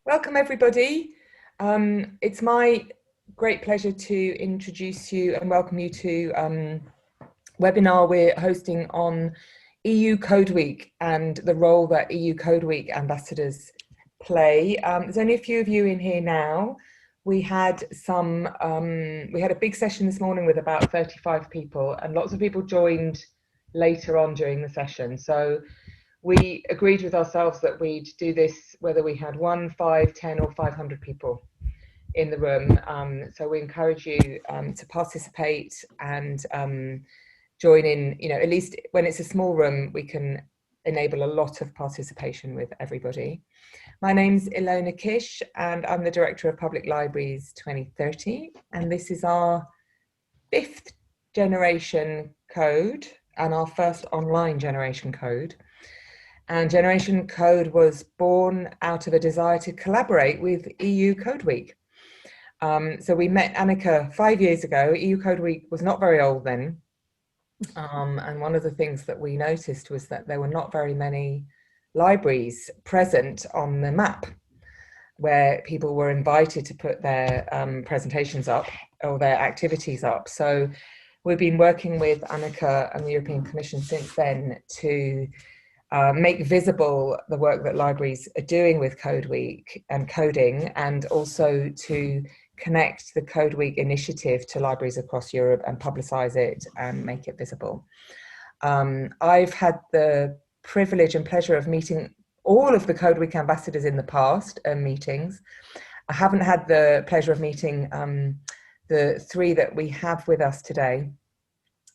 Welcome everybody. It's my great pleasure to introduce you and welcome you to webinar we're hosting on EU Code Week and the role that EU Code Week ambassadors play. There's only a few of you in here now. We had a big session this morning with about 35 people, and lots of people joined later on during the session. So we agreed with ourselves that we'd do this whether we had 1, 5, 10 or 500 people in the room. So we encourage you to participate and join in. At least when it's a small room, we can enable a lot of participation with everybody. My name's Ilona Kish and I'm the Director of Public Libraries 2030, and this is our 5th generation code and our first online generation code. And Generation Code was born out of a desire to collaborate with EU Code Week. So we met Annika 5 years ago. EU Code Week was not very old then. And one of the things that we noticed was that there were not very many libraries present on the map where people were invited to put their presentations up or their activities up. So we've been working with Annika and the European Commission since then to make visible the work that libraries are doing with Code Week and coding, and also to connect the Code Week initiative to libraries across Europe and publicize it and make it visible. I've had the privilege and pleasure of meeting all of the Code Week ambassadors in the past meetings. I haven't had the pleasure of meeting the 3 that we have with us today.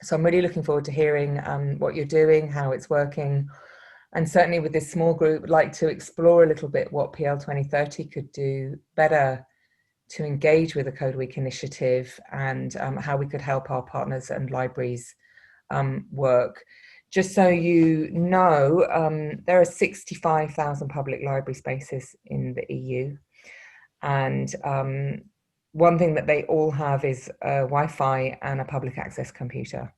So I'm really looking forward to hearing what you're doing, how it's working. And certainly with this small group, I'd like to explore a little bit what PL 2030 could do better to engage with the Code Week initiative, and how we could help our partners and libraries work. Just so you know, there are 65,000 public library spaces in the EU. And one thing that they all have is a Wi-Fi and a public access computer.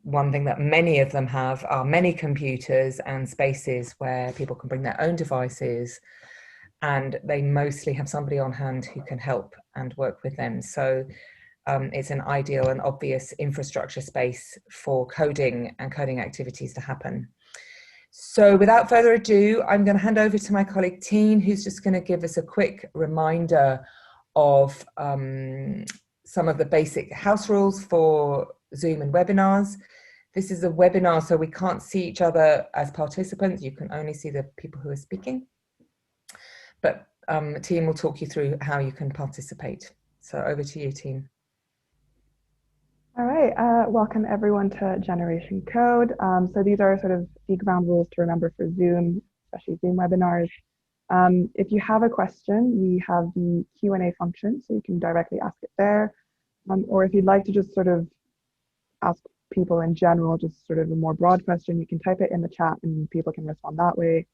One thing that many of them have are many computers and spaces where people can bring their own devices, and they mostly have somebody on hand who can help and work with them. So it's an ideal and obvious infrastructure space for coding and coding activities to happen. So without further ado, I'm going to hand over to my colleague Teen, who's just going to give us a quick reminder of some of the basic house rules for Zoom and webinars. This is a webinar, so we can't see each other as participants. You can only see the people who are speaking. But Teen will talk you through how you can participate. So over to you, Teen. All right, welcome everyone to Generation Code. So these are sort of the ground rules to remember for Zoom, especially Zoom webinars. If you have a question, we have the Q&A function, so you can directly ask it there. Or if you'd like to just sort of ask people in general, just sort of a more broad question, you can type it in the chat and people can respond that way.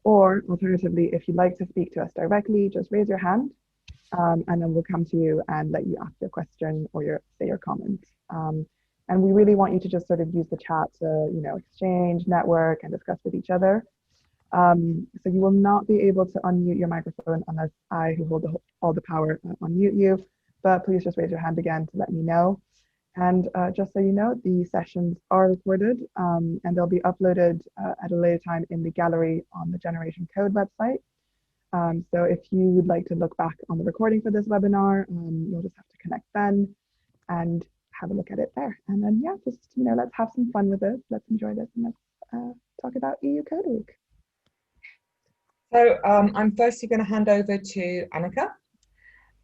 Or alternatively, if you'd like to speak to us directly, just raise your hand and then we'll come to you and let you ask your question or say your comment. And we really want you to just sort of use the chat to, exchange, network, and discuss with each other. So you will not be able to unmute your microphone unless I, who hold all the power, unmute you. But please just raise your hand again to let me know. And just so you know, the sessions are recorded and they'll be uploaded at a later time in the gallery on the Generation Code website. So if you would like to look back on the recording for this webinar, you'll just have to connect then and have a look at it there. And then, yeah, just, let's have some fun with this. Let's enjoy this and let's talk about EU Code Week. So I'm firstly going to hand over to Annika.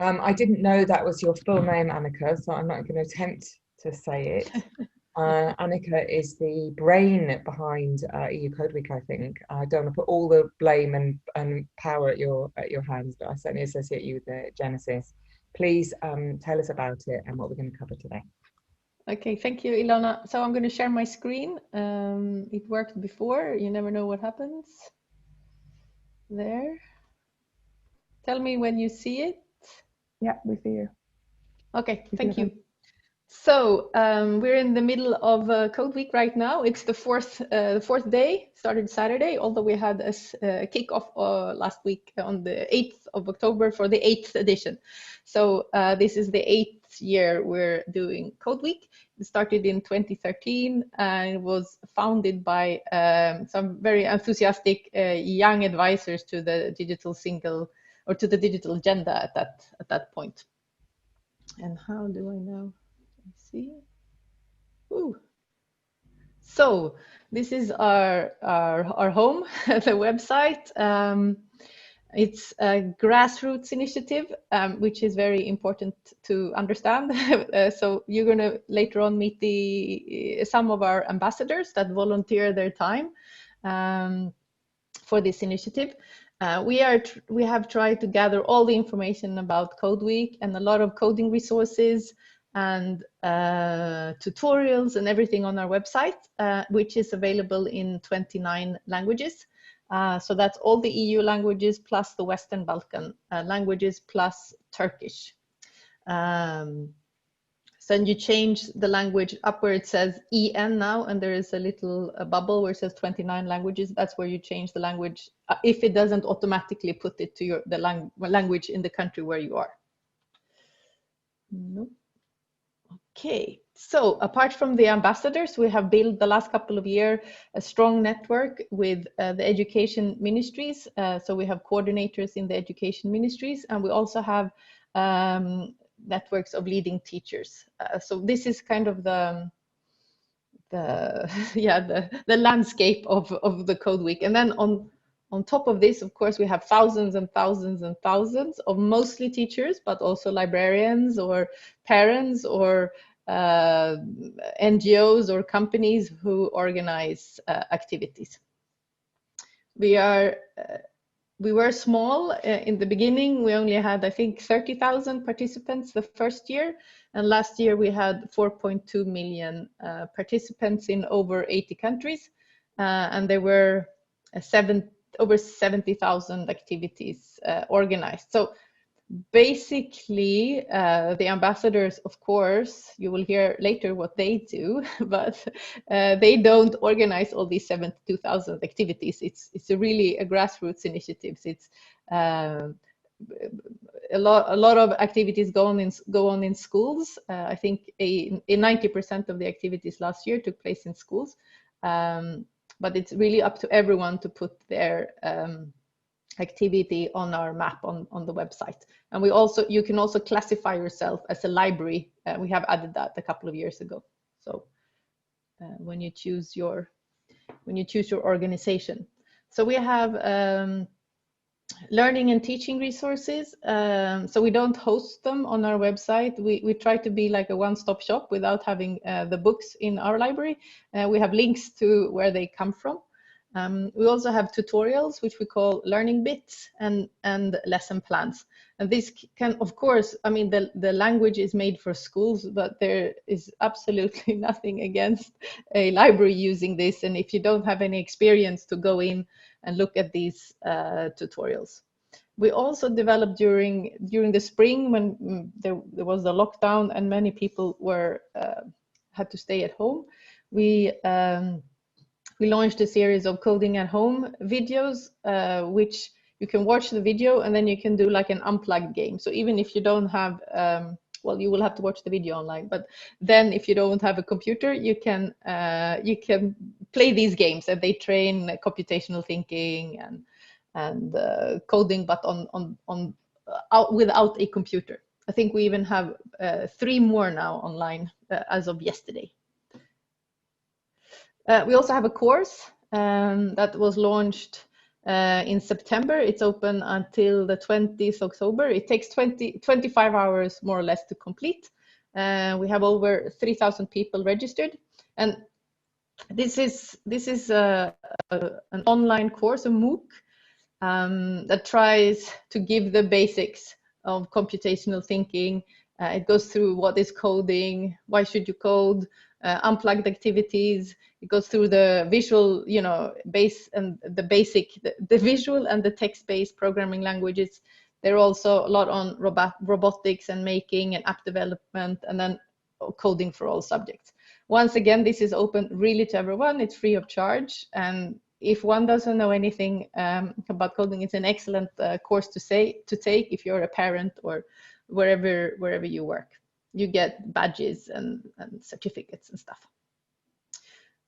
I didn't know that was your full name, Annika, so I'm not going to attempt to say it. Annika is the brain behind EU Code Week, I think. I don't want to put all the blame and power at your hands, but I certainly associate you with the genesis. Please tell us about it and what we're going to cover today. Okay, thank you, Ilona. So I'm going to share my screen. It worked before. You never know what happens. There. Tell me when you see it. Yeah, we see you. Okay, thank you. So we're in the middle of Code Week right now. It's the fourth day, started Saturday, although we had a kickoff last week on the 8th of October for the 8th edition. So this is the 8th year we're doing Code Week. It started in 2013 and was founded by some very enthusiastic young advisors to the digital single or to the digital agenda at that point. And how do I know? Let's see. Ooh. So this is our home, the website. It's a grassroots initiative, which is very important to understand. So you're going to later on meet some of our ambassadors that volunteer their time for this initiative. We have tried to gather all the information about Code Week and a lot of coding resources and tutorials and everything on our website, which is available in 29 languages. So that's all the EU languages plus the Western Balkan languages plus Turkish. So you change the language up where it says EN now, and there is a little bubble where it says 29 languages. That's where you change the language if it doesn't automatically put it to the language in the country where you are. No. Okay, so apart from the ambassadors, we have built the last couple of years a strong network with the education ministries. So we have coordinators in the education ministries, and we also have networks of leading teachers. So this is kind of the landscape of the Code Week. And then on top of this, of course, we have thousands and thousands and thousands of mostly teachers, but also librarians or parents or NGOs or companies who organize activities. We were small in the beginning. We only had, I think, 30,000 participants the first year. And last year we had 4.2 million participants in over 80 countries. And there were over 70,000 activities organized. So basically, the ambassadors, of course, you will hear later what they do, but they don't organize all these 72,000 activities. It's really a grassroots initiative. It's a lot of activities go on in schools. I think 90% of the activities last year took place in schools, but it's really up to everyone to put their activity on our map on the website. And you can also classify yourself as a library. We have added that a couple of years ago. So when you choose your organization. So we have learning and teaching resources. So we don't host them on our website. We try to be like a one-stop shop without having the books in our library. We have links to where they come from. We also have tutorials, which we call learning bits and lesson plans. And this can, of course, I mean, the language is made for schools, but there is absolutely nothing against a library using this. And if you don't have any experience, to go in and look at these tutorials. We also developed during the spring when there was the lockdown and many people had to stay at home. We launched a series of coding at home videos, which you can watch the video and then you can do like an unplugged game. So even if you don't have, well, you will have to watch the video online, but then if you don't have a computer, you can play these games, and they train computational thinking and coding, but without a computer. I think we even have 3 more now online as of yesterday. We also have a course that was launched in September. It's open until the 20th October. It takes 25 hours more or less to complete. We have over 3,000 people registered, and this is an online course, a MOOC, that tries to give the basics of computational thinking. It goes through what is coding, why should you code, unplugged activities. It goes through the visual, base and the basic, the visual and the text-based programming languages. There are also a lot on robotics and making and app development, and then coding for all subjects. Once again, this is open really to everyone. It's free of charge. And if one doesn't know anything about coding, it's an excellent course to take if you're a parent or wherever you work. You get badges and certificates and stuff.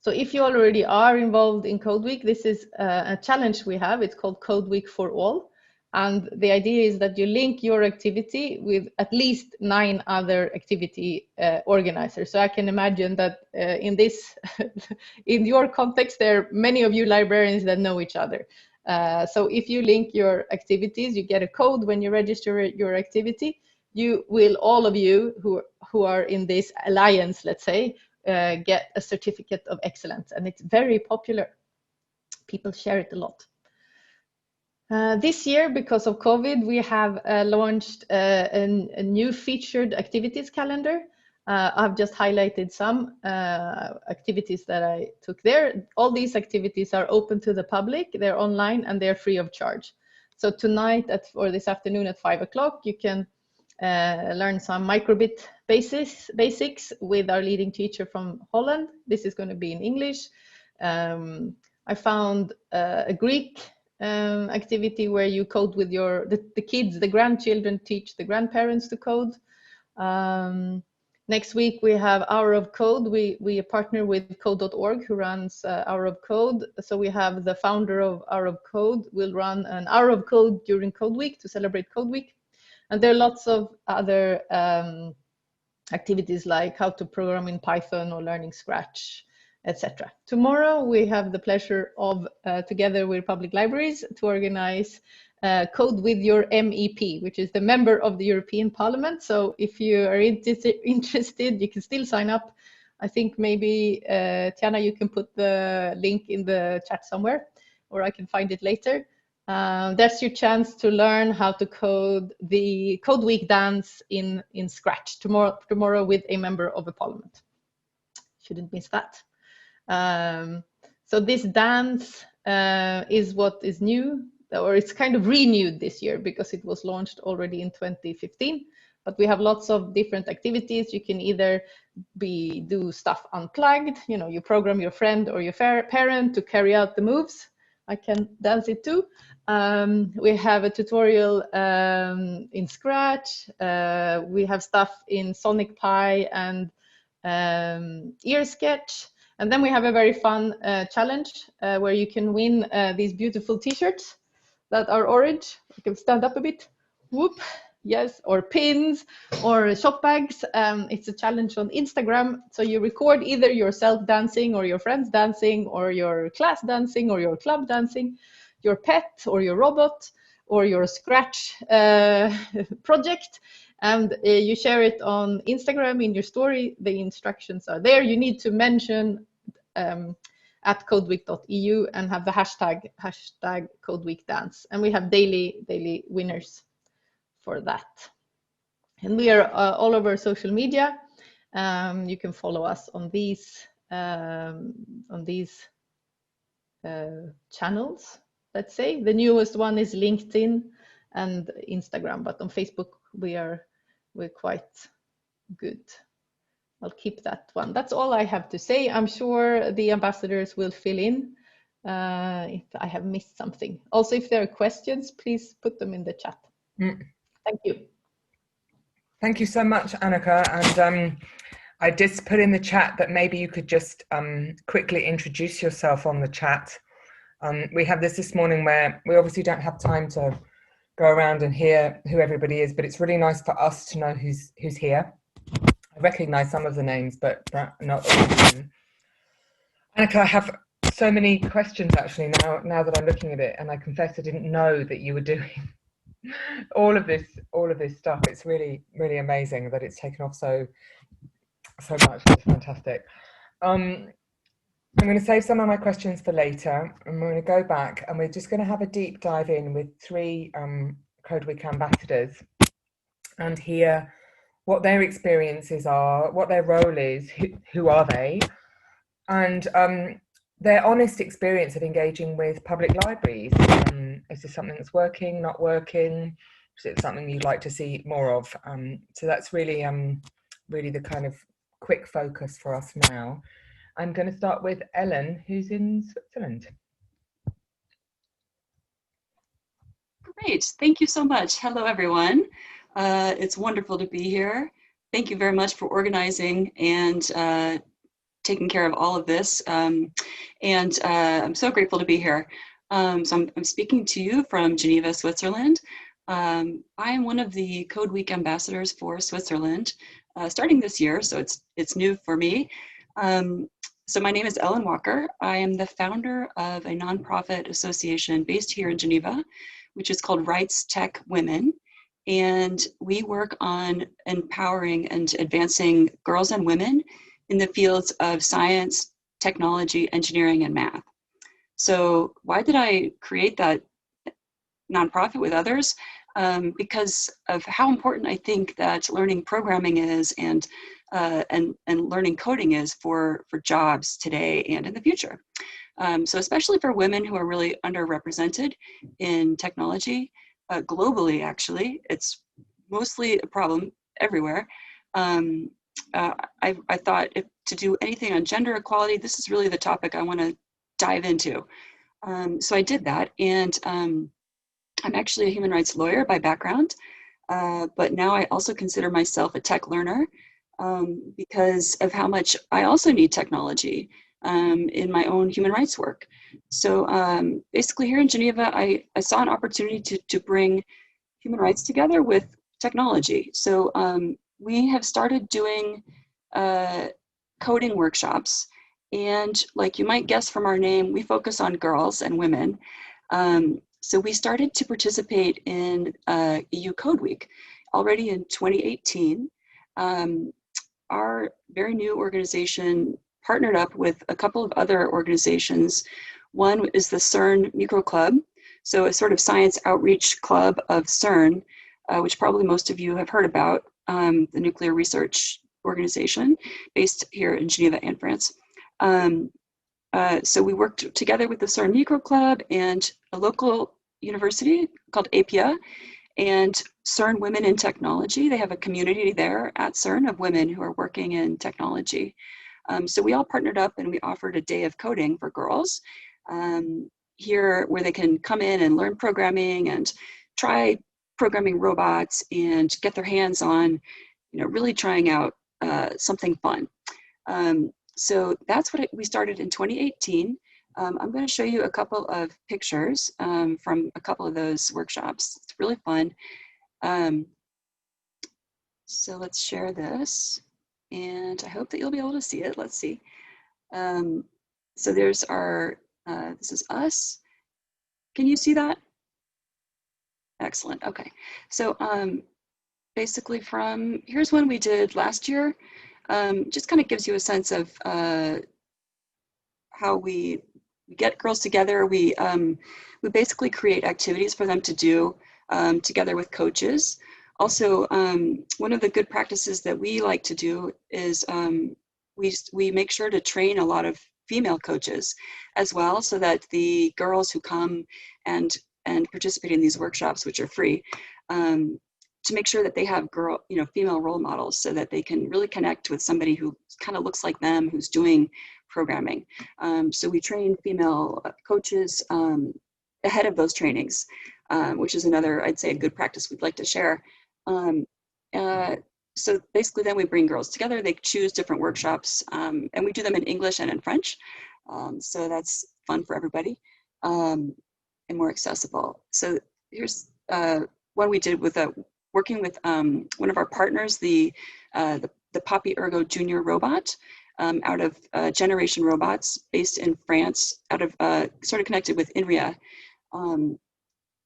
So if you already are involved in Code Week, this is a challenge we have. It's called Code Week for All. And the idea is that you link your activity with at least 9 other activity organizers. So I can imagine that in your context, there are many of you librarians that know each other. So if you link your activities, you get a code when you register your activity. You will, all of you who are in this alliance, let's say, get a certificate of excellence. And it's very popular. People share it a lot. This year, because of COVID, we have launched a new featured activities calendar. I've just highlighted some activities that I took there. All these activities are open to the public. They're online and they're free of charge. So tonight or this afternoon at 5 o'clock, you can learn some microbit basics with our leading teacher from Holland. This is going to be in English. I found a Greek activity where you code with the kids, the grandchildren teach the grandparents to code. Next week we have Hour of Code. We partner with code.org who runs Hour of Code. So we have the founder of Hour of Code will run an Hour of Code during Code Week to celebrate Code Week. And there are lots of other activities like how to program in Python or learning Scratch, etc. Tomorrow we have the pleasure of, together with public libraries, to organize Code with your MEP, which is the member of the European Parliament. So if you are interested, you can still sign up. I think maybe, Tiana, you can put the link in the chat somewhere, or I can find it later. That's your chance to learn how to code the Code Week dance in Scratch tomorrow with a member of the Parliament. Shouldn't miss that. So this dance is what is new, or it's kind of renewed this year because it was launched already in 2015. But we have lots of different activities. You can either do stuff unplugged, you program your friend or your parent to carry out the moves. I can dance it too. We have a tutorial in Scratch. We have stuff in Sonic Pi and Ear Sketch. And then we have a very fun challenge where you can win these beautiful t-shirts that are orange. You can stand up a bit. Whoop. Yes, or pins or shop bags. It's a challenge on Instagram. So you record either yourself dancing or your friends dancing or your class dancing or your club dancing, your pet or your robot or your Scratch project. And you share it on Instagram in your story. The instructions are there. You need to mention at codeweek.eu and have the hashtag CodeWeekDance. And we have daily winners for that. And we are all over social media. You can follow us on these channels, let's say. The newest one is LinkedIn and Instagram, but on Facebook we're quite good. I'll keep that one. That's all I have to say. I'm sure the ambassadors will fill in if I have missed something. Also, if there are questions, please put them in the chat. Thank you. Thank you so much, Annika. And I just put in the chat that maybe you could just quickly introduce yourself on the chat. We have this morning where we obviously don't have time to go around and hear who everybody is, but it's really nice for us to know who's here. I recognize some of the names, but not all of them. Annika, I have so many questions actually now that I'm looking at it, and I confess I didn't know that you were doing all of this stuff. It's really, really amazing that it's taken off so much. It's fantastic. I'm going to save some of my questions for later, and we're going to go back and we're just going to have a deep dive in with 3 Code Week ambassadors and hear what their experiences are, what their role is, who are they, and their honest experience of engaging with public libraries. Is this something that's working, not working? Is it something you'd like to see more of? So that's really, really the kind of quick focus for us now. I'm going to start with Ellen, who's in Switzerland. Great, thank you so much. Hello, everyone. It's wonderful to be here. Thank you very much for organizing and taking care of all of this. I'm so grateful to be here. So I'm speaking to you from Geneva, Switzerland. I am one of the Code Week ambassadors for Switzerland, starting this year, so it's new for me. So my name is Ellen Walker. I am the founder of a nonprofit association based here in Geneva, which is called Rights Tech Women. And we work on empowering and advancing girls and women in the fields of science, technology, engineering, and math. So why did I create that nonprofit with others? Because of how important I think that learning programming is and learning coding is for jobs today and in the future. So especially for women who are really underrepresented in technology, globally actually, it's mostly a problem everywhere. I thought to do anything on gender equality, this is really the topic I want to dive into. So I did that, and I'm actually a human rights lawyer by background, but now I also consider myself a tech learner because of how much I also need technology in my own human rights work. So basically here in Geneva, I saw an opportunity to bring human rights together with technology. So we have started doing coding workshops, and like you might guess from our name, we focus on girls and women. So we started to participate in EU Code Week already in 2018. Our very new organization partnered up with a couple of other organizations. One is the Cern Micro Club, so a sort of science outreach club of Cern, which probably most of you have heard about, the nuclear research organization based here in Geneva and France. So we worked together with the Cern Micro Club and a local university called APIA and Cern Women in Technology. They have a community there at Cern of women who are working in technology. So we all partnered up and we offered a day of coding for girls here where they can come in and learn programming and try programming robots and get their hands on, really trying out something fun. So that's what we started in 2018. I'm going to show you a couple of pictures from a couple of those workshops. It's really fun. So let's share this. And I hope that you'll be able to see it. Let's see. So there's our, this is us. Can you see that? Excellent, okay. So basically here's one we did last year. Just kind of gives you a sense of how we get girls together. We basically create activities for them to do together with coaches. Also, one of the good practices that we like to do is we make sure to train a lot of female coaches as well, so that the girls who come and participate in these workshops, which are free, to make sure that they have female role models, so that they can really connect with somebody who kind of looks like them, who's doing programming. So we train female coaches ahead of those trainings, which is another, I'd say, a good practice we'd like to share. So basically then we bring girls together, they choose different workshops, and we do them in English and in French. So that's fun for everybody and more accessible. So here's one we did with working with one of our partners, the Poppy Ergo Junior robot out of Generation Robots, based in France, out of sort of connected with INRIA.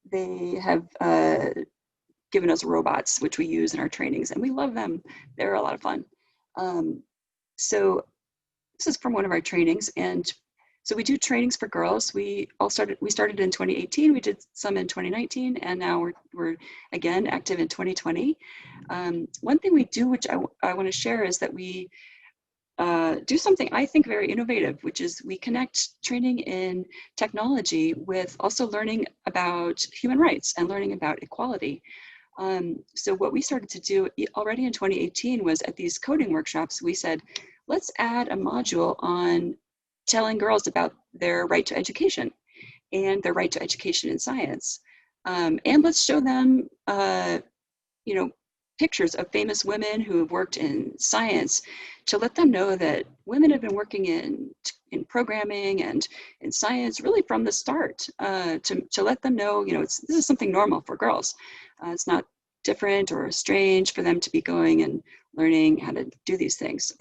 They have given us robots, which we use in our trainings, and we love them. They're a lot of fun. So this is from one of our trainings, and so we do trainings for girls. We started in 2018, we did some in 2019, and now we're again active in 2020. One thing we do, which I want to share, is that we do something I think very innovative, which is we connect training in technology with also learning about human rights and learning about equality. So what we started to do already in 2018 was at these coding workshops, we said, let's add a module on telling girls about their right to education and their right to education in science. And let's show them, you know, pictures of famous women who have worked in science to let them know that women have been working in programming and in science really from the start, to let them know, you know, this is something normal for girls. It's not different or strange for them to be going and learning how to do these things.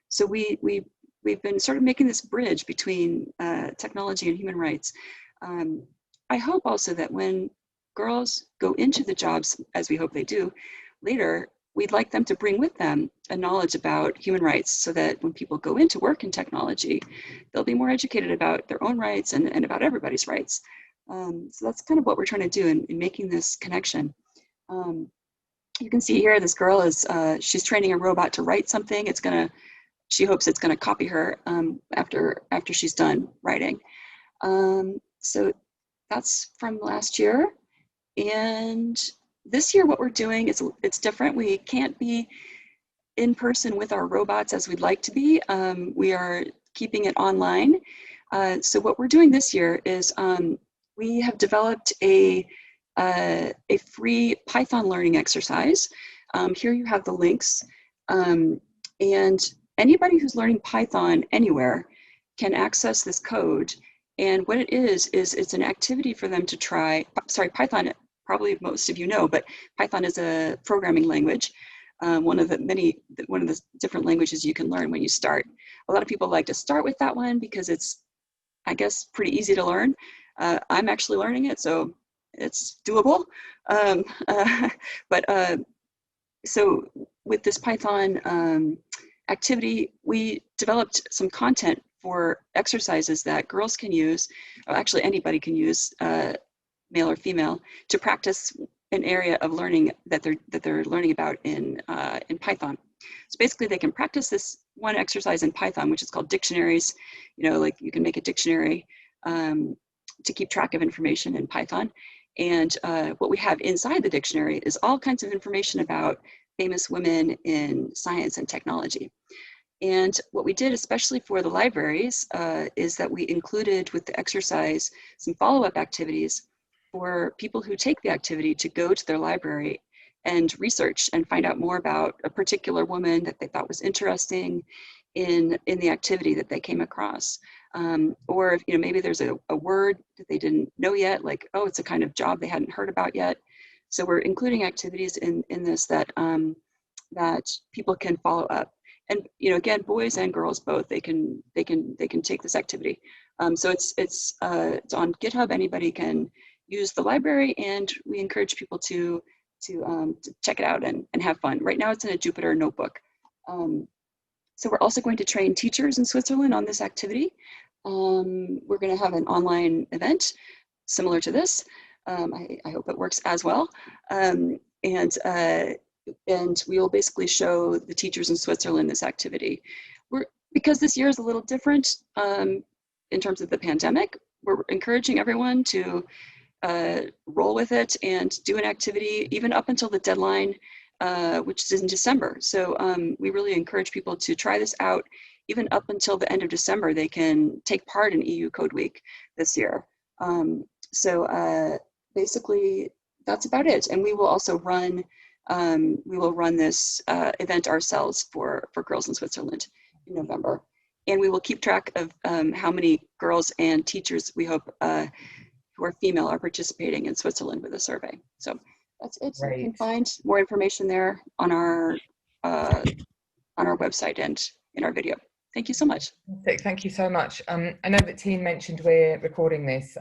So we've been sort of making this bridge between technology and human rights. I hope also that when girls go into the jobs, as we hope they do later, we'd like them to bring with them a knowledge about human rights so that when people go into work in technology, they'll be more educated about their own rights and about everybody's rights. So that's kind of what we're trying to do in making this connection. You can see here, this girl is, she's training a robot to write something. She hopes it's gonna copy her after she's done writing. So that's from last year. And this year, what we're doing is it's different. We can't be in person with our robots as we'd like to be. We are keeping it online. So what we're doing this year is we have developed a free Python learning exercise. Here you have the links. And anybody who's learning Python anywhere can access this code. And what it is it's an activity for them to try. Sorry, Python, probably most of you know, but Python is a programming language. One of the different languages you can learn when you start. A lot of people like to start with that one because it's, I guess, pretty easy to learn. I'm actually learning it, so it's doable. So with this Python activity, we developed some content for exercises that girls can use, or actually anybody can use, male or female, to practice an area of learning that they're learning about in Python. So basically, they can practice this one exercise in Python, which is called dictionaries. You know, like you can make a dictionary to keep track of information in Python. And what we have inside the dictionary is all kinds of information about famous women in science and technology. And what we did, especially for the libraries, is that we included with the exercise some follow-up activities for people who take the activity to go to their library and research and find out more about a particular woman that they thought was interesting in the activity that they came across. Or if, you know, maybe there's a word that they didn't know yet, like, oh, it's a kind of job they hadn't heard about yet. So we're including activities in this that people can follow up. And, you know, again, boys and girls both, they can take this activity. So it's on GitHub. Anybody can use the library, and we encourage people to check it out and have fun. Right now, it's in a Jupyter notebook. So we're also going to train teachers in Switzerland on this activity. We're going to have an online event similar to this. I hope it works as well. And we will basically show the teachers in Switzerland this activity. Because this year is a little different in terms of the pandemic, we're encouraging everyone to roll with it and do an activity even up until the deadline, which is in December. So we really encourage people to try this out. Even up until the end of December, they can take part in EU Code Week this year. Basically, that's about it. And we will also run this event ourselves for Girls in Switzerland in November. And we will keep track of how many girls and teachers we hope who are female are participating in Switzerland with a survey. So that's it. So you can find more information there on our website and in our video. Thank you so much. Thank you so much. I know that Tine mentioned we're recording this,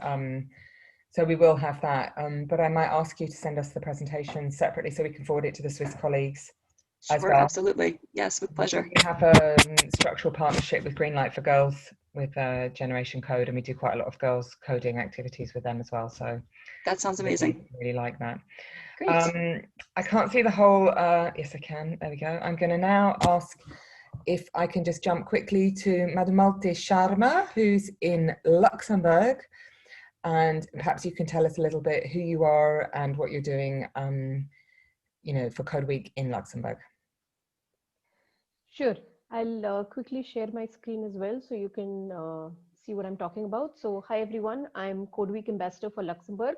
so we will have that, but I might ask you to send us the presentation separately so we can forward it to the Swiss colleagues as well. Absolutely. Yes, with pleasure. We have a structural partnership with Greenlight for Girls with Generation Code, and we do quite a lot of girls coding activities with them as well. So that sounds amazing. Really like that. Great. I can't see the whole, yes I can, there we go. I'm going to now ask if I can just jump quickly to Mademoiselle Sharma, who's in Luxembourg, and perhaps you can tell us a little bit who you are and what you're doing for Code Week in Luxembourg? Sure. I'll quickly share my screen as well so you can see what I'm talking about. So hi everyone, I'm Code Week Ambassador for Luxembourg.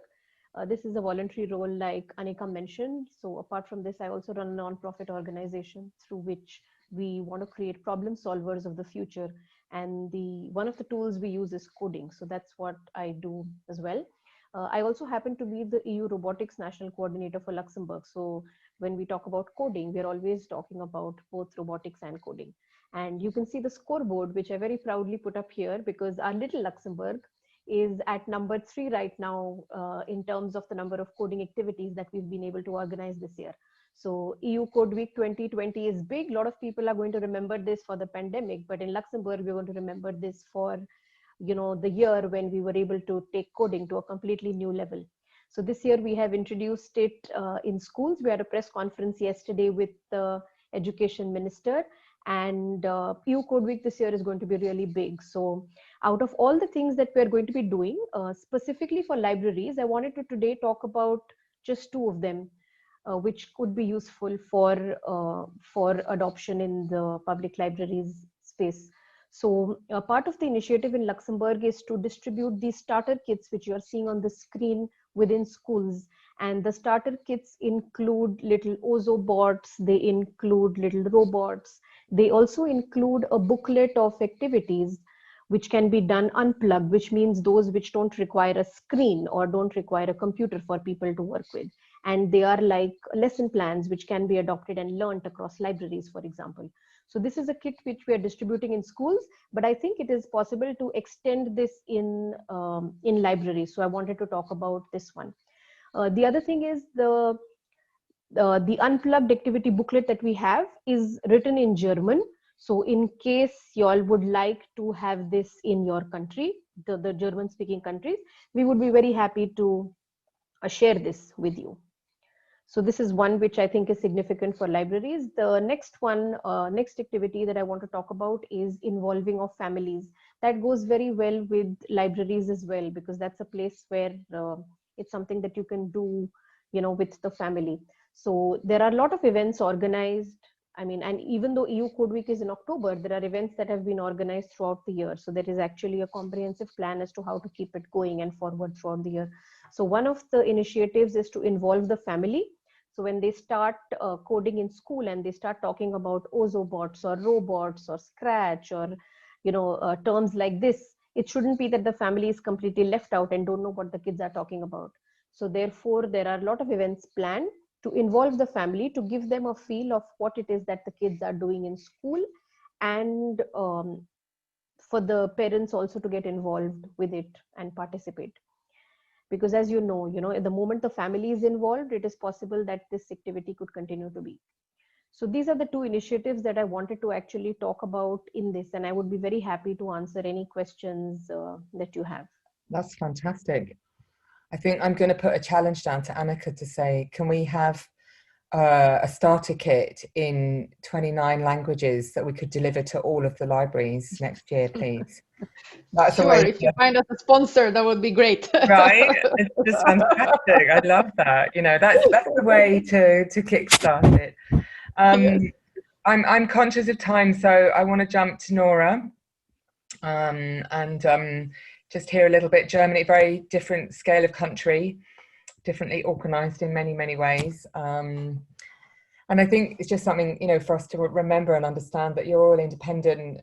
This is a voluntary role like Anika mentioned. So apart from this, I also run a non-profit organization through which we want to create problem solvers of the future. And one of the tools we use is coding. So that's what I do as well. I also happen to be the EU Robotics National Coordinator for Luxembourg. So when we talk about coding, we're always talking about both robotics and coding. And you can see the scoreboard, which I very proudly put up here because our little Luxembourg is at number 3 right now in terms of the number of coding activities that we've been able to organize this year. So EU Code Week 2020 is big. A lot of people are going to remember this for the pandemic, but in Luxembourg, we're going to remember this for the year when we were able to take coding to a completely new level. So this year we have introduced it in schools. We had a press conference yesterday with the education minister, and EU Code Week this year is going to be really big. So out of all the things that we're going to be doing, specifically for libraries, I wanted to today talk about just 2 of them, which could be useful for adoption in the public libraries space. So part of the initiative in Luxembourg is to distribute these starter kits, which you're seeing on the screen within schools. And the starter kits include little Ozo bots, they include little robots. They also include a booklet of activities which can be done unplugged, which means those which don't require a screen or don't require a computer for people to work with. And they are like lesson plans which can be adopted and learned across libraries, for example. So this is a kit which we are distributing in schools, but I think it is possible to extend this in libraries. So I wanted to talk about this one. The other thing is the unplugged activity booklet that we have is written in German. So in case you all would like to have this in your country, the German speaking countries, we would be very happy to share this with you. So this is one which I think is significant for libraries. The next one, next activity that I want to talk about is involving of families. That goes very well with libraries as well, because that's a place where it's something that you can do, with the family. So there are a lot of events organized. I mean, and even though EU Code Week is in October, there are events that have been organized throughout the year. So there is actually a comprehensive plan as to how to keep it going and forward throughout the year. So one of the initiatives is to involve the family. So when they start coding in school and they start talking about Ozo bots or robots or Scratch or, terms like this, it shouldn't be that the family is completely left out and don't know what the kids are talking about. So therefore, there are a lot of events planned to involve the family, to give them a feel of what it is that the kids are doing in school, and for the parents also to get involved with it and participate. Because as you know, at the moment the family is involved, it is possible that this activity could continue to be. So these are the 2 initiatives that I wanted to actually talk about in this, and I would be very happy to answer any questions that you have. That's fantastic. I think I'm going to put a challenge down to Annika to say, can we have a starter kit in 29 languages that we could deliver to all of the libraries next year, please? That's sure, if you find us a sponsor, that would be great. Right? It's just fantastic. I love that. That's the way to kickstart it. Yes. I'm conscious of time, so I want to jump to Nora and just hear a little bit. Germany, very different scale of country, differently organized in many, many ways. And I think it's just something, for us to remember and understand that you're all independent.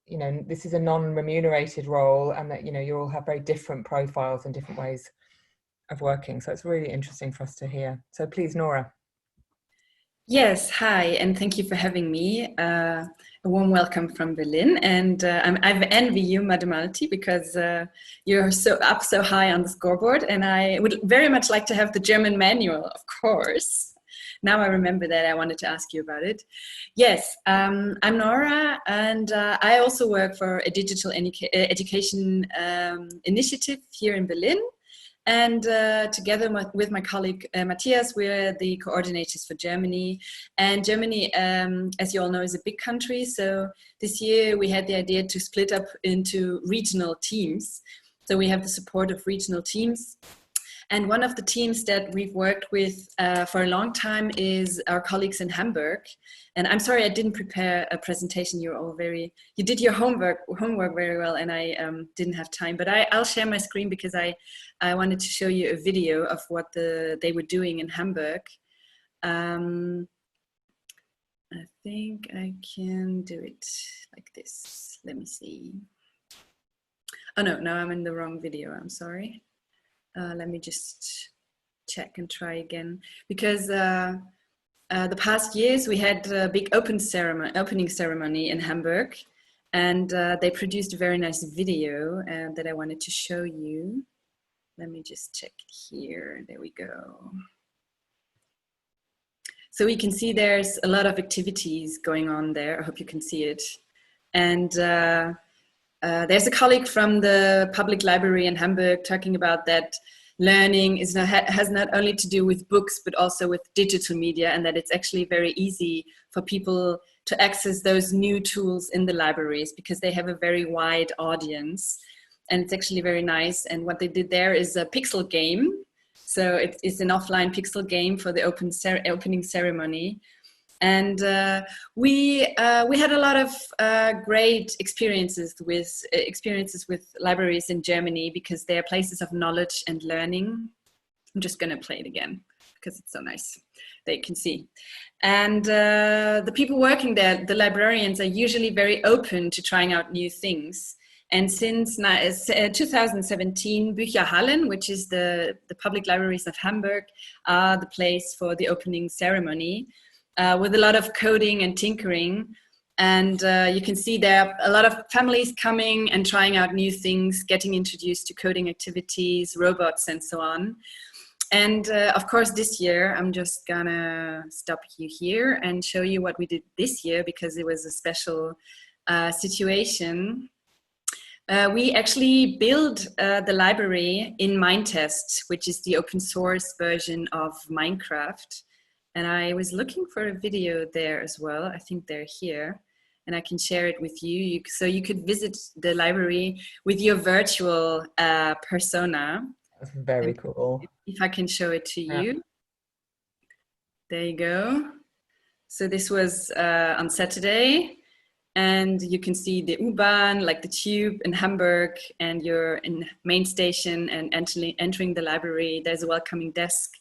This is a non-remunerated role, and that, you all have very different profiles and different ways of working. So it's really interesting for us to hear. So please, Nora. Yes, hi, and thank you for having me. A warm welcome from Berlin, and I envy you, Madame Alti, because you're so high on the scoreboard, and I would very much like to have the German manual, of course. Now I remember that I wanted to ask you about it. Yes, I'm Nora, and I also work for a digital education initiative here in Berlin. And together with my colleague Matthias, we're the coordinators for Germany. And Germany, as you all know, is a big country. So this year we had the idea to split up into regional teams. So we have the support of regional teams. And one of the teams that we've worked with for a long time is our colleagues in Hamburg. And I'm sorry I didn't prepare a presentation. You did your homework very well, and I didn't have time. But I'll share my screen because I wanted to show you a video of what they were doing in Hamburg. I think I can do it like this. Let me see. Oh no, I'm in the wrong video. I'm sorry. Let me just check and try again, because the past years we had a big opening ceremony in Hamburg, and they produced a very nice video that I wanted to show you. Let me just check here. There we go. So we can see there's a lot of activities going on there. I hope you can see it. And there's a colleague from the public library in Hamburg talking about that learning has not only to do with books, but also with digital media, and that it's actually very easy for people to access those new tools in the libraries because they have a very wide audience. And it's actually very nice. And what they did there is a pixel game. So it's an offline pixel game for the opening ceremony. And we had a lot of great experiences with libraries in Germany because they are places of knowledge and learning. I'm just going to play it again because it's so nice. They can see. And the people working there, the librarians, are usually very open to trying out new things. And since 2017, Bücherhallen, which is the public libraries of Hamburg, are the place for the opening ceremony with a lot of coding and tinkering. And you can see there are a lot of families coming and trying out new things, getting introduced to coding activities, robots, and so on. And of course, this year, I'm just gonna stop you here and show you what we did this year because it was a special situation. We actually built the library in Minetest, which is the open source version of Minecraft. And I was looking for a video there as well. I think they're here. And I can share it with you. So you could visit the library with your virtual persona. That's very cool. If I can show it to you. There you go. So this was on Saturday. And you can see the U-Bahn, like the tube in Hamburg, and you're in main station and entering the library. There's a welcoming desk.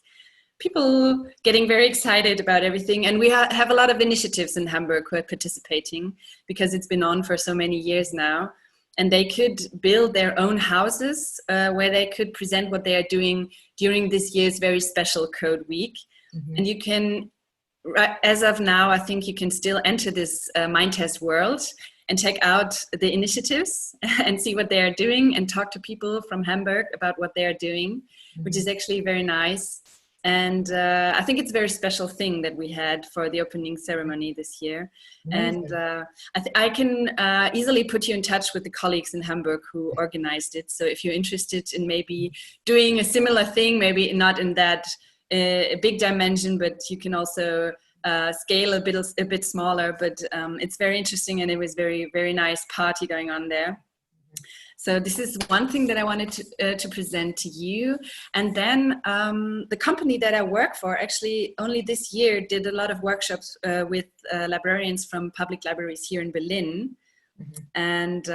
People getting very excited about everything. And we have a lot of initiatives in Hamburg who are participating because it's been on for so many years now. And they could build their own houses where they could present what they are doing during this year's very special Code Week. Mm-hmm. And you can, as of now, I think you can still enter this Minetest world and check out the initiatives and see what they are doing and talk to people from Hamburg about what they are doing, mm-hmm. which is actually very nice. And I think it's a very special thing that we had for the opening ceremony this year. Amazing. And I can easily put you in touch with the colleagues in Hamburg who organized it. So if you're interested in maybe doing a similar thing, maybe not in that a big dimension, but you can also scale a bit smaller. But it's very interesting, and it was very, very nice party going on there. So this is one thing that I wanted to present to you. And then the company that I work for actually only this year did a lot of workshops with librarians from public libraries here in Berlin. Mm-hmm. And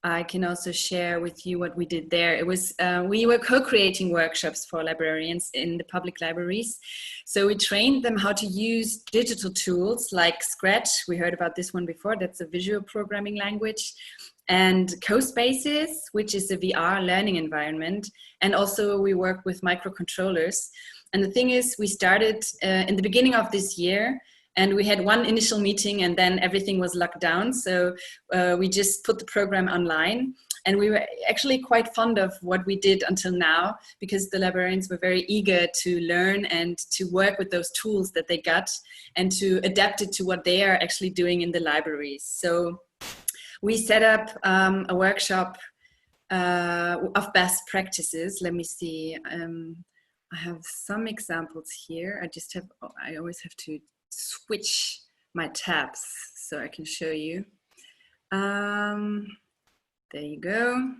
I can also share with you what we did there. It was, we were co-creating workshops for librarians in the public libraries. So we trained them how to use digital tools like Scratch. We heard about this one before. That's a visual programming language. And CoSpaces, which is a VR learning environment. And also we work with microcontrollers. And the thing is, we started in the beginning of this year, and we had one initial meeting and then everything was locked down. So we just put the program online. And we were actually quite fond of what we did until now, because the librarians were very eager to learn and to work with those tools that they got and to adapt it to what they are actually doing in the libraries. So we set up a workshop of best practices. Let me see. I have some examples here. I always have to switch my tabs so I can show you. There you go.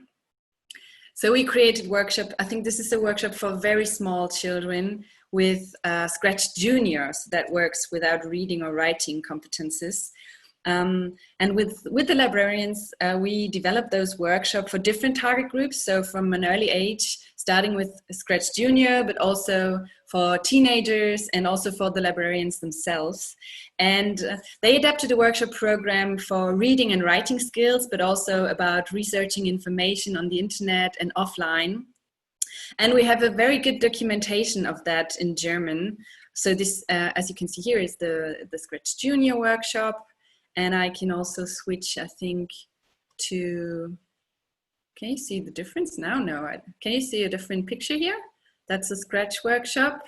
So we created workshop. I think this is a workshop for very small children with Scratch Juniors that works without reading or writing competences. And with the librarians, we developed those workshops for different target groups. So from an early age, starting with Scratch Junior, but also for teenagers and also for the librarians themselves. And they adapted a workshop program for reading and writing skills, but also about researching information on the internet and offline. And we have a very good documentation of that in German. So this, as you can see here, is the Scratch Junior workshop. And I can also switch, I think, to, can you see the difference now? No, can you see a different picture here? That's a Scratch workshop.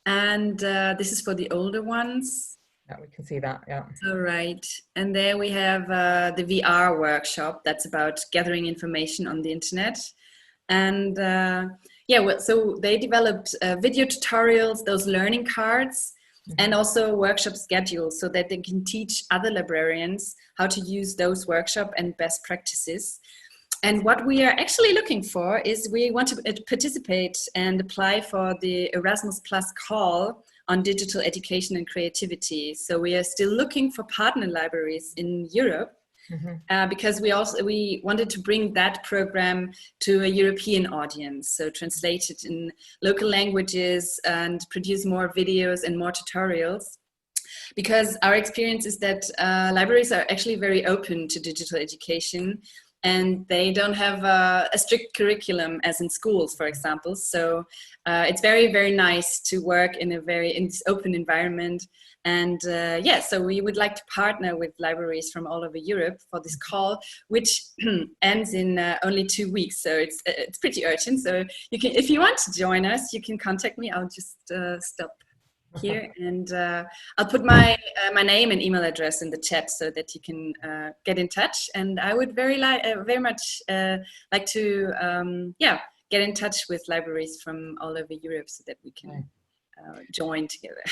And this is for the older ones. Yeah, we can see that, yeah. All right. And there we have the VR workshop. That's about gathering information on the internet. And yeah, well, so they developed video tutorials, those learning cards, and also workshop schedules so that they can teach other librarians how to use those workshops and best practices. And what we are actually looking for is we want to participate and apply for the Erasmus Plus call on digital education and creativity. So we are still looking for partner libraries in Europe. Because we wanted to bring that program to a European audience, so translate it in local languages and produce more videos and more tutorials. Because our experience is that libraries are actually very open to digital education, and they don't have a strict curriculum as in schools, for example. So it's very, very nice to work in this open environment. And yeah, so we would like to partner with libraries from all over Europe for this call, which ends in only 2 weeks. So it's pretty urgent. So you can, if you want to join us, you can contact me. I'll just stop here, and I'll put my name and email address in the chat so that you can get in touch. And I would very much like to yeah, get in touch with libraries from all over Europe so that we can join together.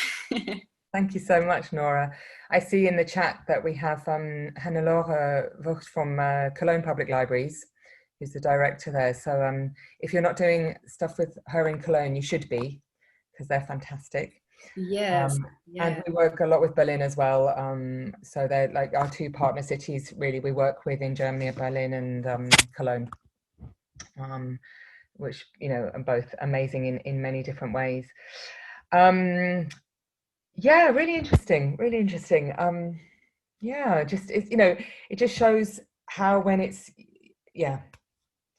Thank you so much, Nora. I see in the chat that we have Hannelore Vught from Cologne Public Libraries, who's the director there. So if you're not doing stuff with her in Cologne, you should be, because they're fantastic. Yes. And we work a lot with Berlin as well. So they're like our two partner cities, really, we work with in Germany, Berlin and Cologne, which, you know, are both amazing in many different ways. Yeah, really interesting, really interesting. Yeah, just, it's, you know, it just shows how when it's, yeah,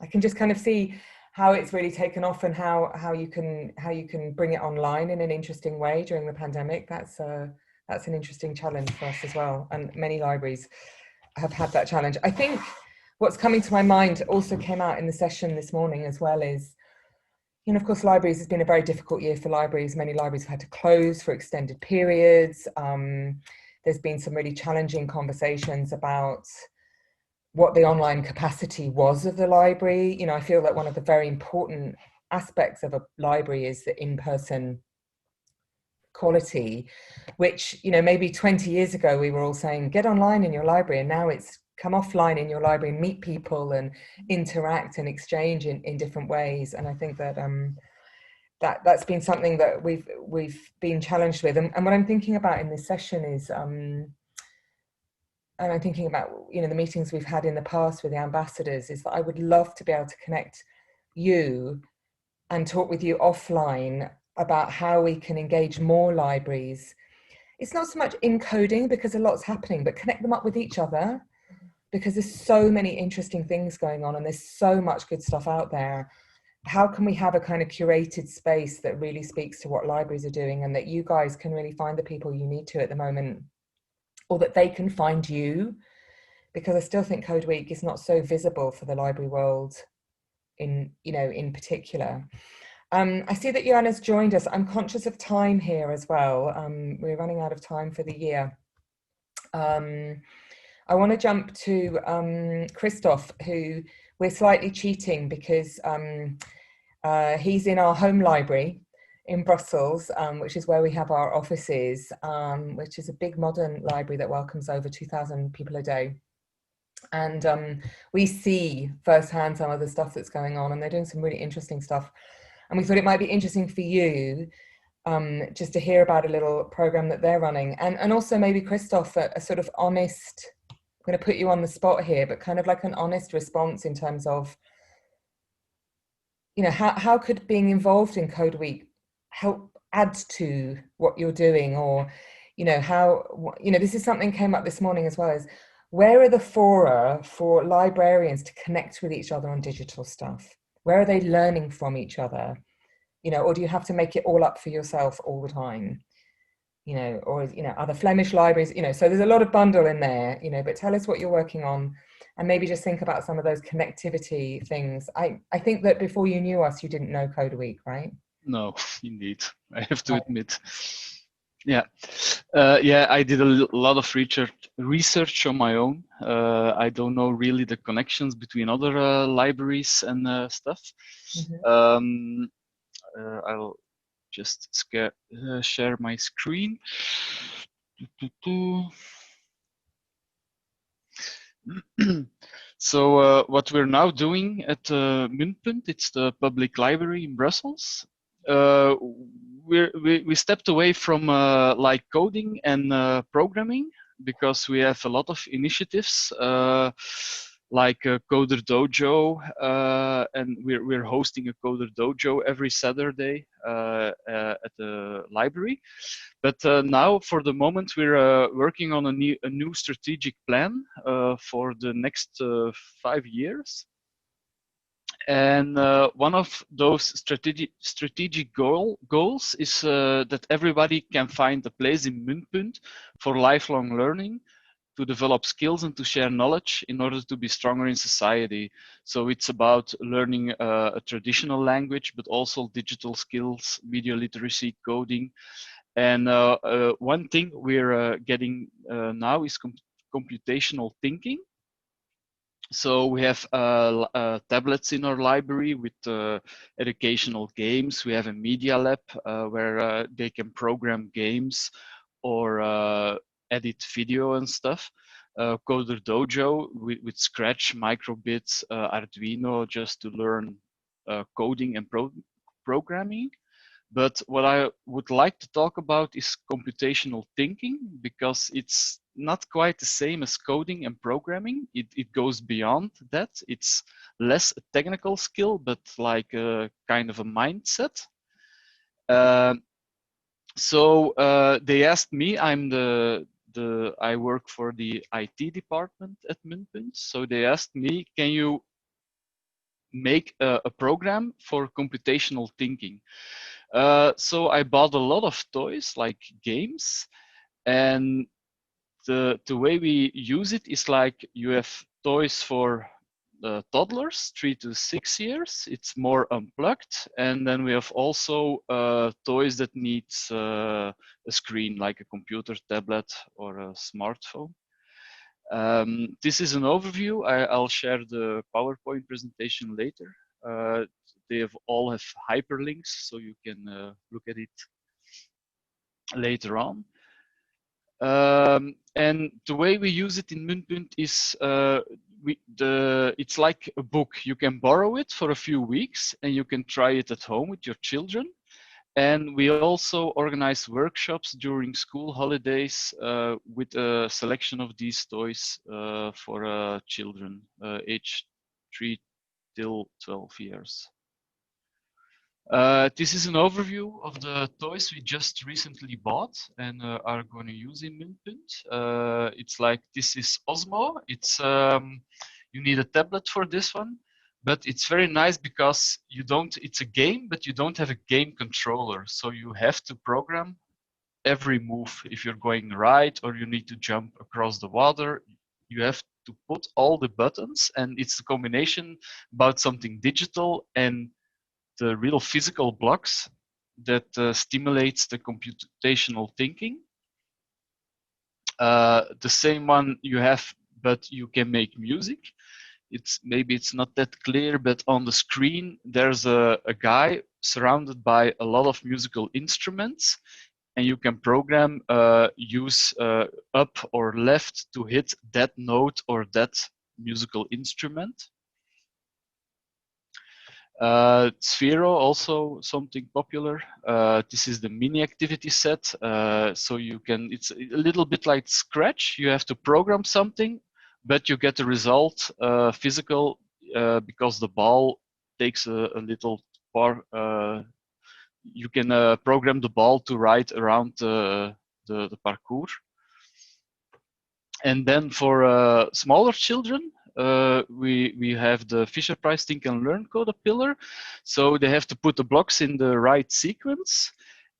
I can just kind of see how it's really taken off and how you can bring it online in an interesting way during the pandemic. That's an interesting challenge for us as well, and many libraries have had that challenge. I think what's coming to my mind also came out in the session this morning as well is, you know, of course, libraries has been a very difficult year for libraries. Many libraries have had to close for extended periods. There's been some really challenging conversations about what the online capacity was of the library. You know, I feel that one of the very important aspects of a library is the in-person quality, which, you know, maybe 20 years ago we were all saying, get online in your library, and now it's come offline in your library and meet people and interact and exchange in different ways. And I think that that's been something that we've been challenged with. And what I'm thinking about in this session is, and I'm thinking about, you know, the meetings we've had in the past with the ambassadors, is that I would love to be able to connect you and talk with you offline about how we can engage more libraries. It's not so much in coding, because a lot's happening, but connect them up with each other, because there's so many interesting things going on and there's so much good stuff out there. How can we have a kind of curated space that really speaks to what libraries are doing, and that you guys can really find the people you need to at the moment, or that they can find you? Because I still think Code Week is not so visible for the library world in particular. I see that Joanna's joined us. I'm conscious of time here as well. We're running out of time for the year. I want to jump to Christoph, who we're slightly cheating because he's in our home library in Brussels, which is where we have our offices, which is a big modern library that welcomes over 2,000 people a day. And we see firsthand some of the stuff that's going on, and they're doing some really interesting stuff. And we thought it might be interesting for you just to hear about a little program that they're running. And also maybe Christoph, a sort of honest, I'm going to put you on the spot here, but kind of like an honest response in terms of, you know, how could being involved in Code Week help add to what you're doing? Or, you know, how, you know, this is something came up this morning as well, is where are the fora for librarians to connect with each other on digital stuff? Where are they learning from each other? You know, or do you have to make it all up for yourself all the time? You know, or, you know, other Flemish libraries, you know, so there's a lot of bundle in there, you know, but tell us what you're working on, and maybe just think about some of those connectivity things. I think that before you knew us, you didn't know Code Week, right? No, indeed, I have to admit. Yeah, yeah, I did a lot of research on my own. I don't know really the connections between other libraries and stuff. Mm-hmm. I'll just share my screen. So what we're now doing at Muntpunt, it's the public library in Brussels. We stepped away from like coding and programming, because we have a lot of initiatives like Coder Dojo, and we're hosting a Coder Dojo every Saturday at the library. But now, for the moment, we're working on a new strategic plan for the next 5 years. And one of those strategic goals is that everybody can find a place in Muntpunt for lifelong learning, to develop skills and to share knowledge in order to be stronger in society. So it's about learning a traditional language, but also digital skills, media literacy, coding. And one thing we're getting now is computational thinking. So we have tablets in our library with educational games. We have a media lab where they can program games or edit video and stuff. Coder Dojo with Scratch, microbits, Arduino, just to learn coding and programming. But what I would like to talk about is computational thinking, because it's not quite the same as coding and programming. It goes beyond that. It's less a technical skill, but like a kind of a mindset. So they asked me, I work for the IT department at Muntpunt. So they asked me, can you make a program for computational thinking? So I bought a lot of toys, like games, and the way we use it is like you have toys for toddlers, 3 to 6 years. It's more unplugged, and then we have also toys that needs a screen, like a computer, tablet, or a smartphone. This is an overview. I'll share the PowerPoint presentation later. They all have hyperlinks, so you can look at it later on. And the way we use it in Muntpunt is it's like a book. You can borrow it for a few weeks and you can try it at home with your children. And we also organize workshops during school holidays with a selection of these toys for children aged 3 till 12 years. This is an overview of the toys we just recently bought and are going to use in Muntpunt. It's like, this is Osmo. It's you need a tablet for this one, but it's very nice because it's a game, but you don't have a game controller. So you have to program every move. If you're going right or you need to jump across the water, you have to put all the buttons, and it's a combination about something digital and the real physical blocks that stimulates the computational thinking. The same one you have, but you can make music. Maybe it's not that clear, but on the screen there's a guy surrounded by a lot of musical instruments, and you can program use up or left to hit that note or that musical instrument. Sphero, also something popular. This is the mini activity set. So you can, it's a little bit like Scratch. You have to program something, but you get the result physical because the ball takes a little part. You can program the ball to ride around the parcours. And then for smaller children, we have the Fisher-Price Think and Learn Caterpillar. So they have to put the blocks in the right sequence.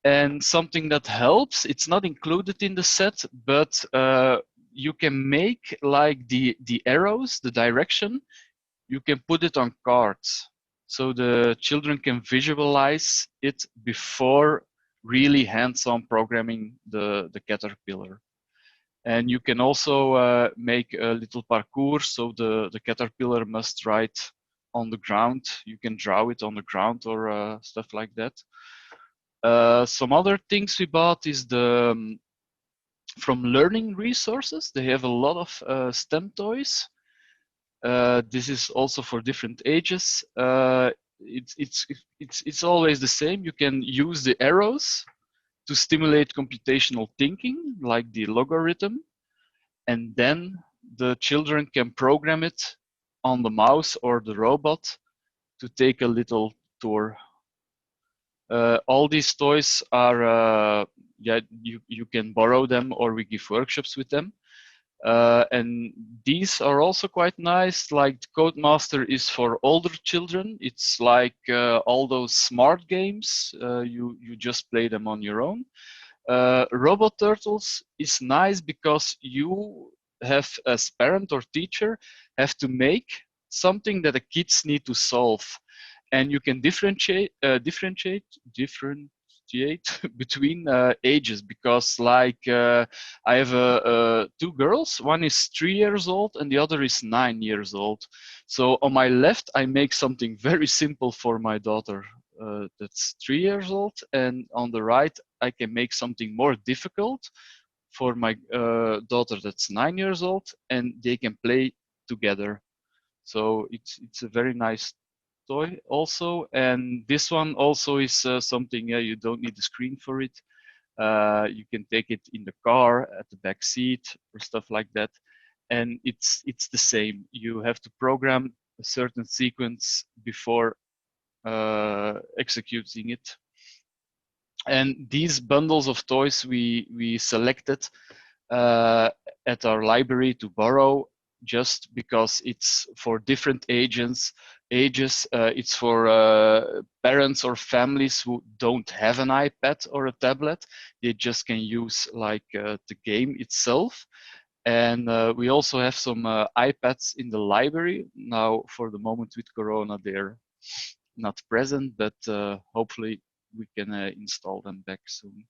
And something that helps, it's not included in the set, but you can make like the arrows, the direction, you can put it on cards. So the children can visualize it before really hands-on programming the caterpillar. And you can also make a little parcours, so the caterpillar must ride on the ground. You can draw it on the ground or stuff like that. Some other things we bought is the from Learning Resources. They have a lot of STEM toys. This is also for different ages. It's always the same. You can use the arrows to stimulate computational thinking, like the logarithm, and then the children can program it on the mouse or the robot to take a little tour. All these toys are, yeah, you can borrow them or we give workshops with them. And these are also quite nice. Like Codemaster is for older children. It's like all those smart games. You just play them on your own. Robot Turtles is nice because you have, as parent or teacher, have to make something that the kids need to solve, and you can differentiate between ages, because like I have two girls, one is 3 years old and the other is 9 years old. So on my left I make something very simple for my daughter that's 3 years old, and on the right I can make something more difficult for my daughter that's 9 years old, and they can play together. So it's a very nice toy also. And this one also is something, you don't need a screen for it. You can take it in the car at the back seat or stuff like that, and it's the same. You have to program a certain sequence before executing it. And these bundles of toys we selected at our library to borrow, just because it's for different ages. It's for parents or families who don't have an iPad or a tablet. They just can use like the game itself. And we also have some iPads in the library. Now, for the moment with Corona, they're not present, but hopefully we can install them back soon.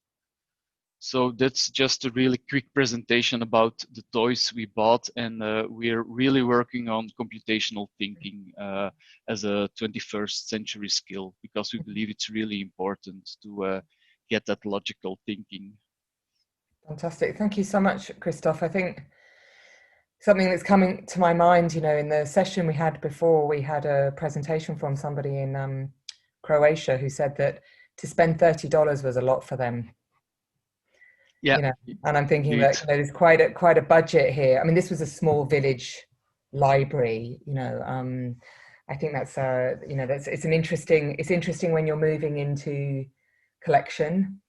So that's just a really quick presentation about the toys we bought, and we're really working on computational thinking as a 21st century skill, because we believe it's really important to get that logical thinking. Fantastic. Thank you so much, Christoph. I think something that's coming to my mind, you know, in the session we had before, we had a presentation from somebody in Croatia who said that to spend $30 was a lot for them. Yeah, you know, and I'm thinking that, you know, there's quite a budget here. I mean, this was a small village library, you know. I think that's you know, it's interesting when you're moving into collection,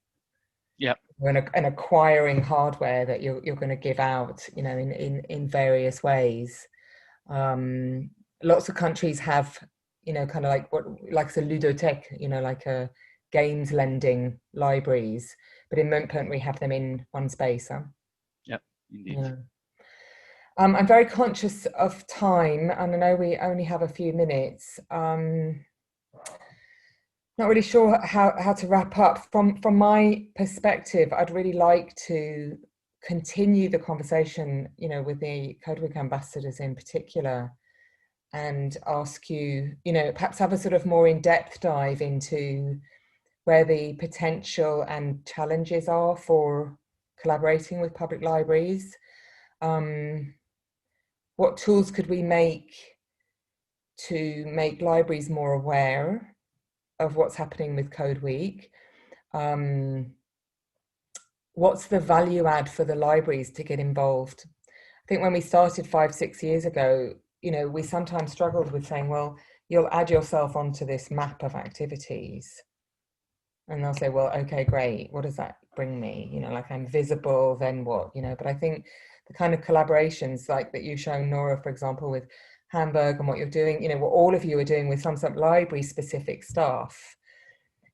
yeah, and acquiring hardware that you're going to give out, you know, in various ways. Lots of countries have, you know, kind of like a ludothèque, you know, like a games lending libraries, but in Montpellier we have them in one space. Huh? Yeah, indeed. Yeah. I'm very conscious of time, and I know we only have a few minutes. Not really sure how to wrap up. From my perspective, I'd really like to continue the conversation, you know, with the Code Week ambassadors in particular, and ask you, you know, perhaps have a sort of more in-depth dive into where the potential and challenges are for collaborating with public libraries. what tools could we make to make libraries more aware of what's happening with Code Week? What's the value add for the libraries to get involved? I think when we started 5-6 years ago, you know, we sometimes struggled with saying, well, you'll add yourself onto this map of activities. And they'll say, well, okay, great. What does that bring me? You know, like I'm visible, then what? You know, but I think the kind of collaborations like that you've shown, Nora, for example, with Hamburg and what you're doing, you know, what all of you are doing with some library specific stuff.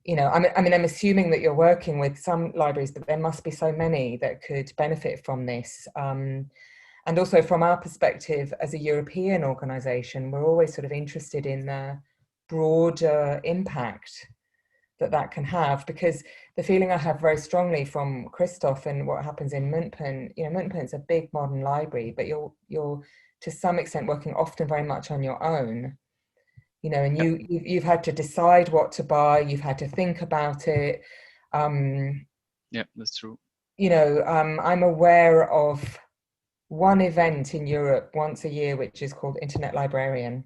You know, I mean, I'm assuming that you're working with some libraries, but there must be so many that could benefit from this. And also from our perspective as a European organization, we're always sort of interested in the broader impact that can have, because the feeling I have very strongly from Christoph and what happens in München, you know, München's a big modern library, but you're to some extent working often very much on your own, you know, and you've had to decide what to buy, you've had to think about it. Yeah, that's true. You know, I'm aware of one event in Europe once a year, which is called Internet Librarian,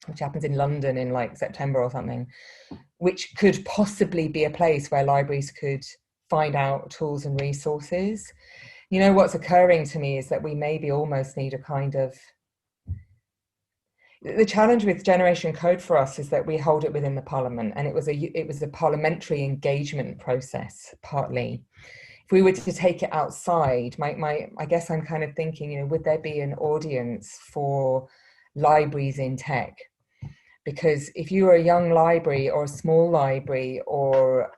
which happens in London in like September or something, which could possibly be a place where libraries could find out tools and resources. You know, what's occurring to me is that we maybe almost need a kind of, the challenge with Generation Code for us is that we hold it within the Parliament, and it was a parliamentary engagement process, partly. If we were to take it outside, I guess I'm kind of thinking, you know, would there be an audience for libraries in tech? Because if you're a young library or a small library, or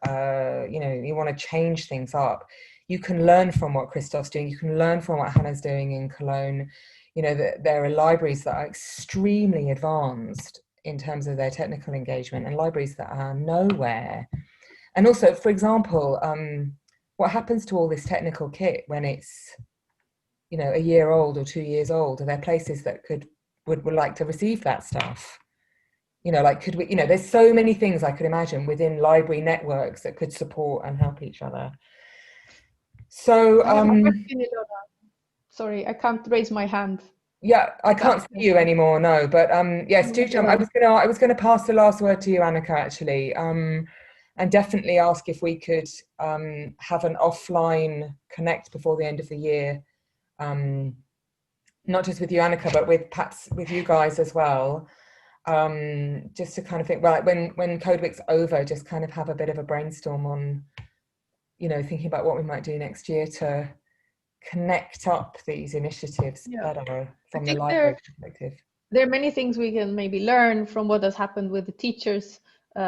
you know, you want to change things up, you can learn from what Christoph's doing. You can learn from what Hannah's doing in Cologne. You know, that there are libraries that are extremely advanced in terms of their technical engagement, and libraries that are nowhere. And also, for example, what happens to all this technical kit when it's, you know, a year old or 2 years old? Are there places that would like to receive that stuff? You know, like, could we, you know, there's so many things I could imagine within library networks that could support and help each other. So, sorry, I can't raise my hand. Yeah, I can't see you anymore, no, but yes, do jump. I was gonna pass the last word to you, Annika, actually, and definitely ask if we could have an offline connect before the end of the year, not just with you, Annika, but with perhaps with you guys as well. Just to kind of think, well, when Code Week's over, just kind of have a bit of a brainstorm on, you know, thinking about what we might do next year to connect up these initiatives better from the library perspective. There are many things we can maybe learn from what has happened with the teachers we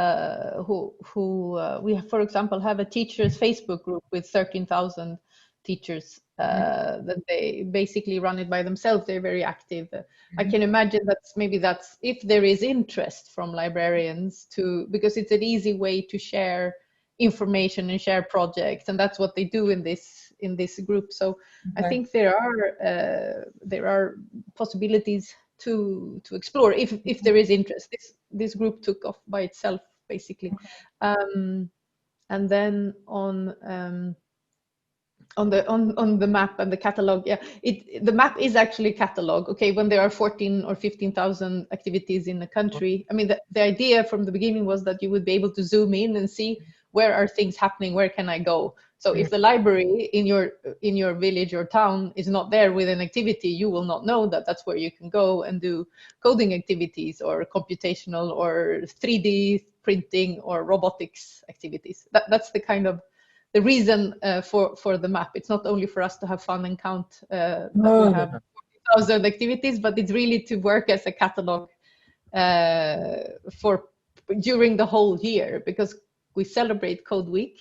have, for example, have a teachers Facebook group with 13,000 teachers that they basically run it by themselves. They're very active. I can imagine that's if there is interest from librarians because it's an easy way to share information and share projects, and that's what they do in this group. So I think there are possibilities to explore if there is interest. This group took off by itself, basically. And then on the map and the catalog, the map is actually a catalog. Okay, when there are 14 or 15,000 activities in the country, I mean, the idea from the beginning was that you would be able to zoom in and see where are things happening, where can I go. So if the library in your village or town is not there with an activity, you will not know that that's where you can go and do coding activities or computational or 3D printing or robotics activities. That's the kind of the reason for the map. It's not only for us to have fun and count that we have 40,000 activities, but it's really to work as a catalog for during the whole year, because we celebrate Code Week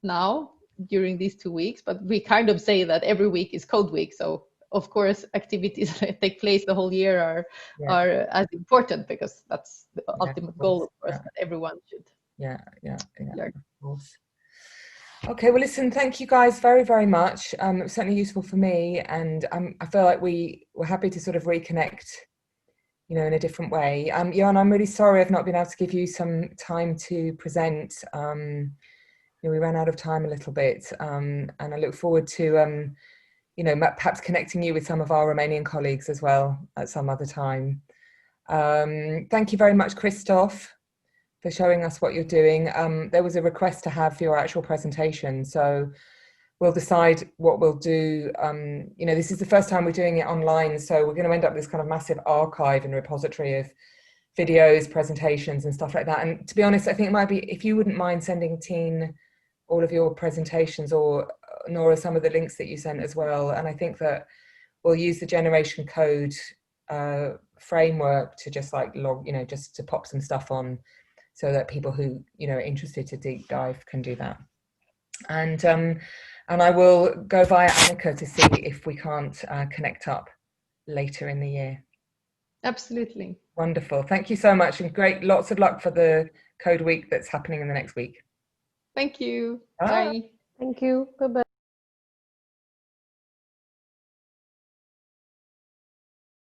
now during these 2 weeks, but we kind of say that every week is Code Week. So of course, activities that take place the whole year are as important, because that's the ultimate goal, of course, that everyone should. Yeah, of course. Okay, well, listen, thank you guys very, very much. It was certainly useful for me, and I feel like we were happy to sort of reconnect, you know, in a different way. Jan, I'm really sorry I've not been able to give you some time to present. You know, we ran out of time a little bit, and I look forward to, you know, perhaps connecting you with some of our Romanian colleagues as well at some other time. Thank you very much, Christoph, for showing us what you're doing. There was a request to have your actual presentation, so we'll decide what we'll do. You know, this is the first time we're doing it online, so we're going to end up with this kind of massive archive and repository of videos, presentations and stuff like that. And to be honest, I think it might be, if you wouldn't mind sending Teen all of your presentations, or Nora some of the links that you sent as well. And I think that we'll use the generation code framework to just like log, you know, just to pop some stuff on so that people who, you know, are interested to deep dive can do that. And I will go via Annika to see if we can't connect up later in the year. Absolutely. Wonderful. Thank you so much, and great. Lots of luck for the Code Week that's happening in the next week. Thank you. Bye. Bye. Thank you. Bye-bye.